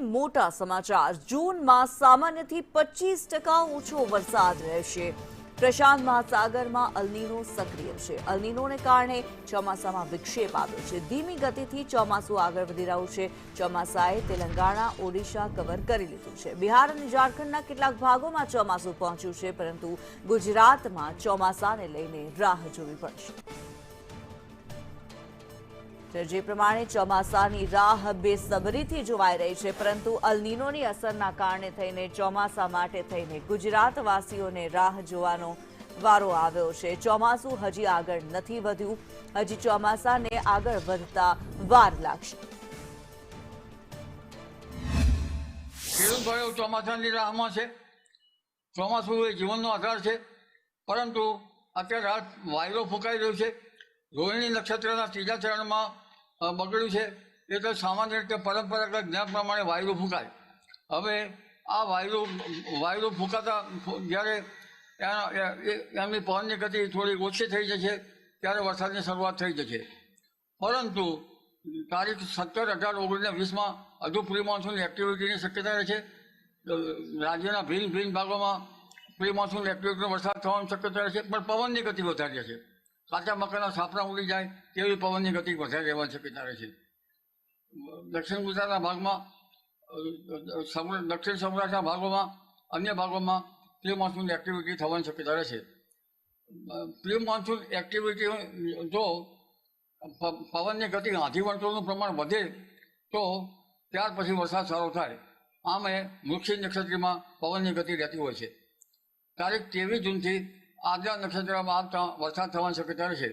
મોટા સમાચાર। જૂનમાં સામાન્યથી 25% ઓછો વરસાદ રહેશે। પ્રશાંત મહાસાગરમાં અલનીનો સક્રિય છે। અલનીનોને કારણે ચોમાસામાં વિક્ષેપ આવ્યો છે। ધીમી ગતિથી ચોમાસું આગળ વધી રહ્યું છે। ચોમાસાએ તેલંગાણા, ઓડિશા કવર કરી લીધું છે। બિહાર અને ઝારખંડના કેટલાક ભાગોમાં ચોમાસું પહોંચ્યું છે, પરંતુ ગુજરાતમાં ચોમાસાને લઈને રાહ જોવી પડશે। જે પ્રમાણે ચોમાસાની રાહ બેસબરીથી જોવાઈ રહી છે, પરંતુ અલનીનોની અસરના કારણે થઈને ચોમાસા માટે થઈને ગુજરાતવાસીઓને રાહ જોવાનો વારો આવ્યો છે। ચોમાસું હજી આગળ નથી વધ્યું, હજી ચોમાસાને આગળ વધતા વાર લાગશે। ખેડૂત ભાઈઓ ચોમાસાની રાહમાં છે। ચોમાસું એ જીવનનો આધાર છે, પરંતુ અત્યારે વાયરો ફૂંકાઈ રહ્યો છે। રોહિણી નક્ષત્રના ત્રીજા ચરણમાં બગડ્યું છે। એ તો સામાન્ય રીતે પરંપરાગત જ્ઞાન પ્રમાણે વાયરો ફૂંકાય। હવે આ વાયરો ફૂંકાતા જ્યારે એમની પવનની ગતિ થોડી ઓછી થઈ જશે ત્યારે વરસાદની શરૂઆત થઈ જશે। પરંતુ તારીખ 17, 18, 19, 20માં હજુ પ્રી મોન્સૂન એક્ટિવિટીની શક્યતા રહે છે। રાજ્યના ભિન્ન ભાગોમાં પ્રી મોન્સૂન એક્ટિવિટીનો વરસાદ થવાની શક્યતા રહે છે, પણ પવનની ગતિ વધારે રહેશે। કાચા મકાનના છાપરા ઉડી જાય તેવી પવનની ગતિ વધારે રહેવાની શક્યતા રહે છે। દક્ષિણ ગુજરાતના ભાગમાં, દક્ષિણ સૌરાષ્ટ્રના ભાગોમાં, અન્ય ભાગોમાં પ્રી મોન્સૂન એક્ટિવિટી થવાની શક્યતા રહેશે। પ્રી મોન્સૂન એક્ટિવિટી જો પવનની ગતિ, આંધી વંટોળનું પ્રમાણ વધે તો ત્યાર પછી વરસાદ સારો થાય। આમ એ વૃશ્ચિક નક્ષત્રમાં પવનની ગતિ રહેતી હોય છે। તારીખ 23 જૂનથી આદ્રા નક્ષત્રમાં આવતા વરસાદ થવાની શક્યતા રહેશે।